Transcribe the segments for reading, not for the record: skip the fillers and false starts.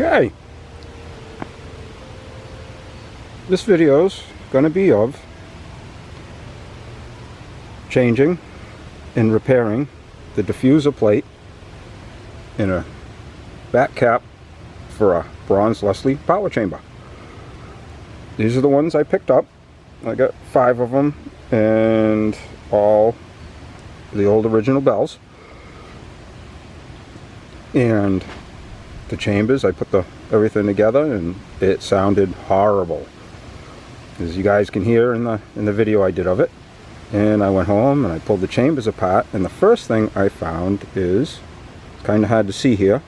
Okay, this video's going to be of changing and repairing the diffuser plate in a back cap for a bronze Leslie power chamber. These are the ones I picked up. I got 5 of them and all the old original bells. And the chambers, I put everything together and it sounded horrible, as you guys can hear in the video I did of it. And I went home and I pulled the chambers apart, and the first thing I found is, kind of hard to see here,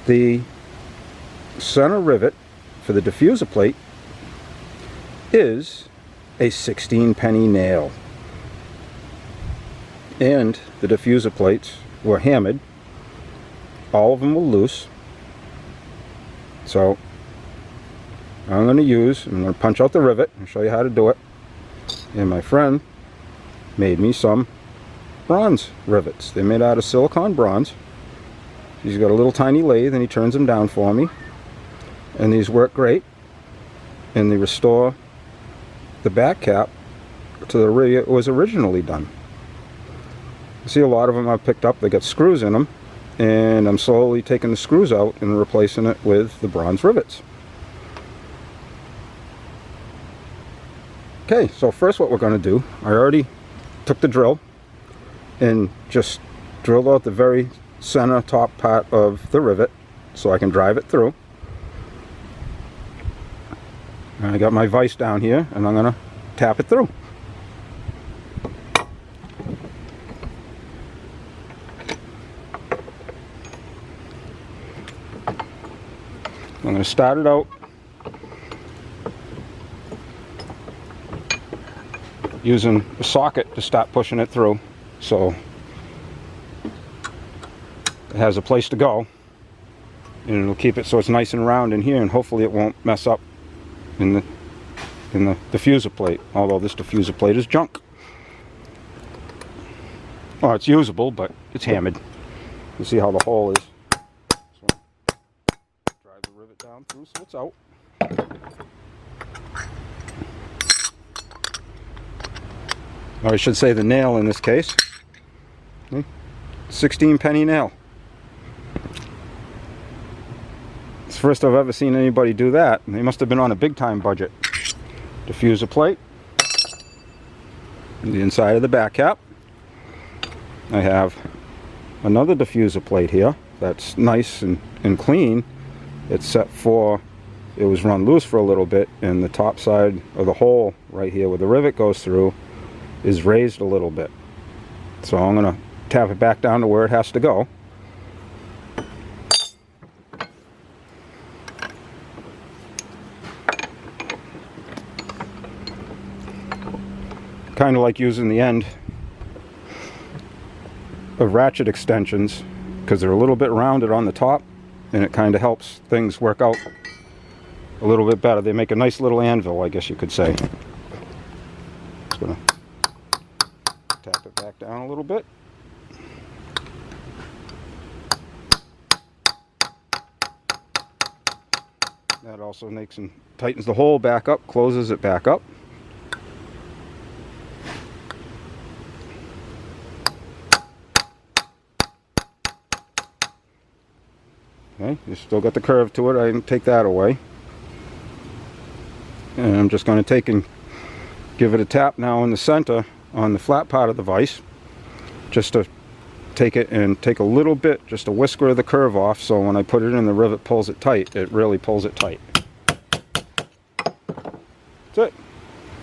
the center rivet for the diffuser plate is a 16-penny nail, and the diffuser plates were hammered. All of them were loose. So I'm going to punch out the rivet and show you how to do it. And my friend made me some bronze rivets. They're made out of silicone bronze. He's got a little tiny lathe and he turns them down for me. And these work great. And they restore the back cap to the way it was originally done. You see a lot of them I've picked up, they got screws in them. And I'm slowly taking the screws out and replacing it with the bronze rivets. Okay, so first what we're going to do, I already took the drill and just drilled out the very center top part of the rivet so I can drive it through. And I got my vise down here and I'm going to tap it through. I'm going to start it out using a socket to start pushing it through, so it has a place to go, and it'll keep it so it's nice and round in here, and hopefully it won't mess up in the diffuser plate, although this diffuser plate is junk. Well, it's usable, but it's hammered. You see how the hole is. Down through so it's out. Or I should say the nail in this case. 16-penny nail. It's the first I've ever seen anybody do that. They must have been on a big time budget. Diffuser plate. The inside of the back cap. I have another diffuser plate here that's nice and clean. It's set for, it was run loose for a little bit, and the top side of the hole right here where the rivet goes through is raised a little bit. So I'm going to tap it back down to where it has to go. Kind of like using the end of ratchet extensions, because they're a little bit rounded on the top. And it kind of helps things work out a little bit better. They make a nice little anvil, I guess you could say. Just gonna tap it back down a little bit. That also makes and tightens the hole back up, closes it back up. Okay, you still got the curve to it. I didn't take that away. And I'm just going to take and give it a tap now in the center on the flat part of the vise, just to take it and take a little bit, just a whisker of the curve off, so when I put it in, the rivet pulls it tight. It really pulls it tight. That's it.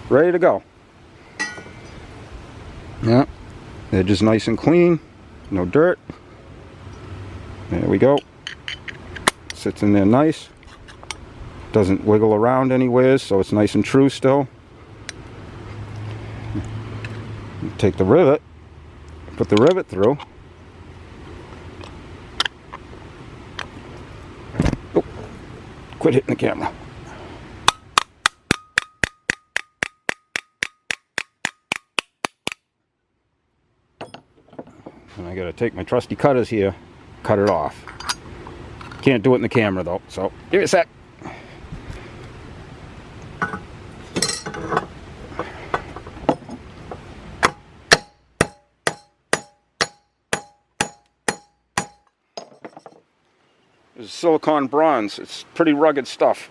Ready to go. Yeah, edge is nice and clean, no dirt. There we go. Sits in there nice, doesn't wiggle around anywhere, so it's nice and true still. Take the rivet, put the rivet through. Oh, quit hitting the camera. And I gotta take my trusty cutters here, cut it off. Can't do it in the camera though, so give me a sec. This is silicone bronze. It's pretty rugged stuff.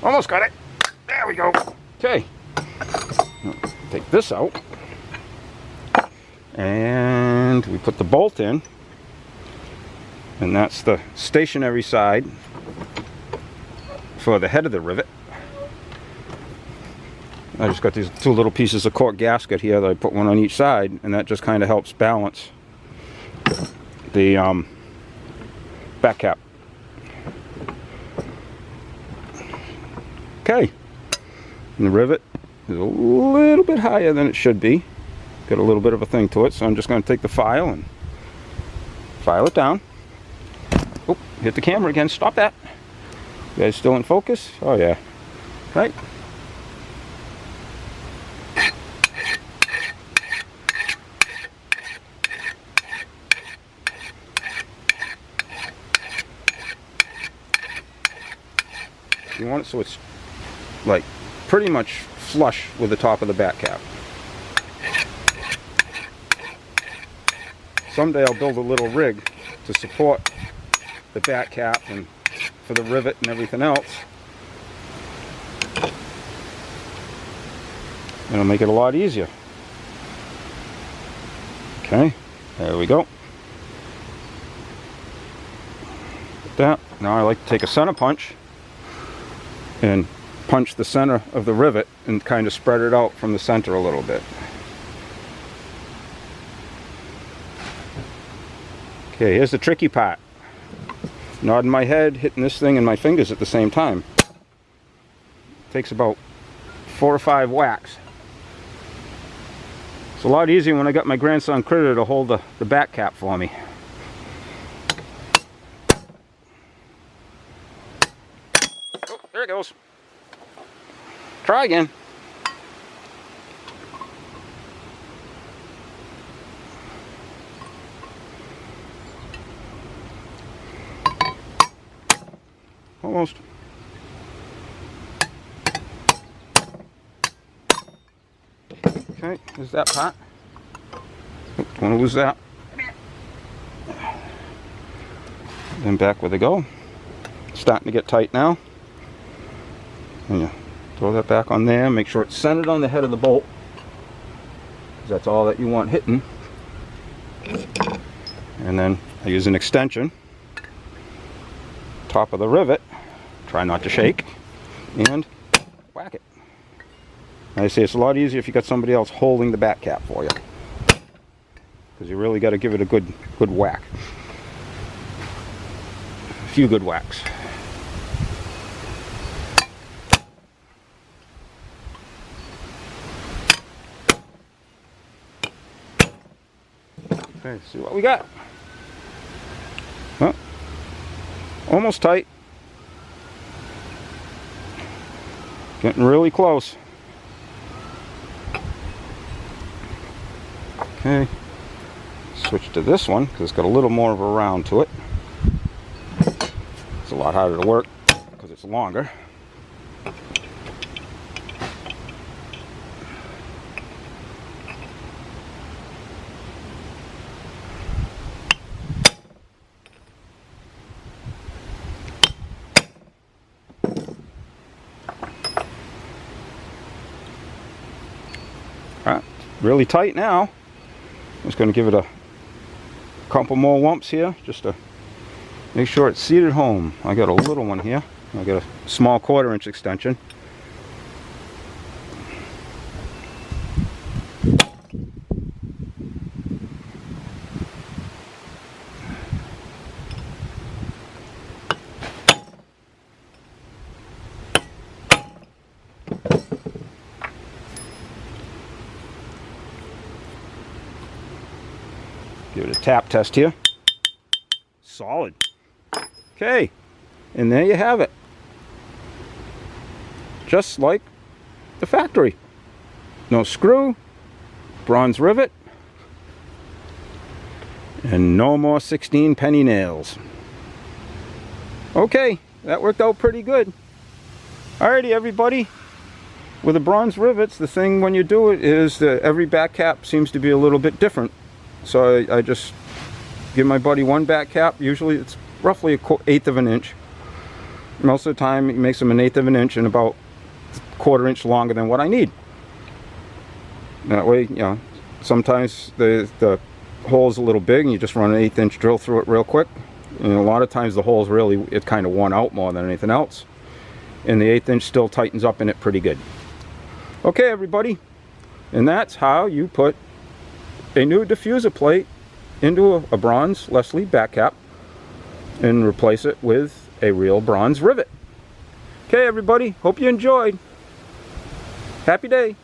Almost got it. There we go. Okay. Take this out. And we put the bolt in. And that's the stationary side for the head of the rivet. I just got these two little pieces of cork gasket here that I put one on each side, and that just kind of helps balance the back cap. Okay, and the rivet is a little bit higher than it should be. Got a little bit of a thing to it, so I'm just going to take the file and file it down. Oh, hit the camera again. Stop that. You guys still in focus? Oh yeah. Right. You want it so it's like pretty much flush with the top of the back cap. Someday I'll build a little rig to support the back cap and for the rivet and everything else. It'll make it a lot easier. Okay, there we go. Like that. Now I like to take a center punch and punch the center of the rivet and kind of spread it out from the center a little bit. Okay, here's the tricky part. Nodding my head, hitting this thing and my fingers at the same time. Takes about 4 or 5 whacks. It's a lot easier when I got my grandson Critter to hold the back cap for me. Oh, there it goes. Try again. Almost. Okay, there's that part. Don't want to lose that. Then back where they go. Starting to get tight now. And you throw that back on there. Make sure it's centered on the head of the bolt, because that's all that you want hitting. And then I use an extension. Top of the rivet. Try not to shake. And whack it. I say it's a lot easier if you got somebody else holding the back cap for you, because you really got to give it a good whack. A few good whacks. Okay, see what we got. Huh? Almost tight. Getting really close. Okay. Switch to this one because it's got a little more of a round to it. It's a lot harder to work because it's longer. Alright, really tight now. I'm just going to give it a couple more whumps here just to make sure it's seated home. I got a little one here. I got a small 1/4 inch extension. Give it a tap test here. Solid. Okay, and there you have it. Just like the factory. No screw, bronze rivet, and no more 16 penny nails. Okay, that worked out pretty good. Alrighty everybody, with the bronze rivets, the thing when you do it is that every back cap seems to be a little bit different. So I just give my buddy one back cap. Usually it's roughly 1/8 of an inch. Most of the time he makes them 1/8 of an inch and about 1/4 inch longer than what I need. That way, you know, sometimes the hole's a little big and you just run an 1/8 inch drill through it real quick. And a lot of times the hole's really, it's kind of worn out more than anything else. And the 1/8 inch still tightens up in it pretty good. Okay everybody, and that's how you put a new diffuser plate into a bronze Leslie back cap and replace it with a real bronze rivet. Okay everybody, hope you enjoyed. Happy day.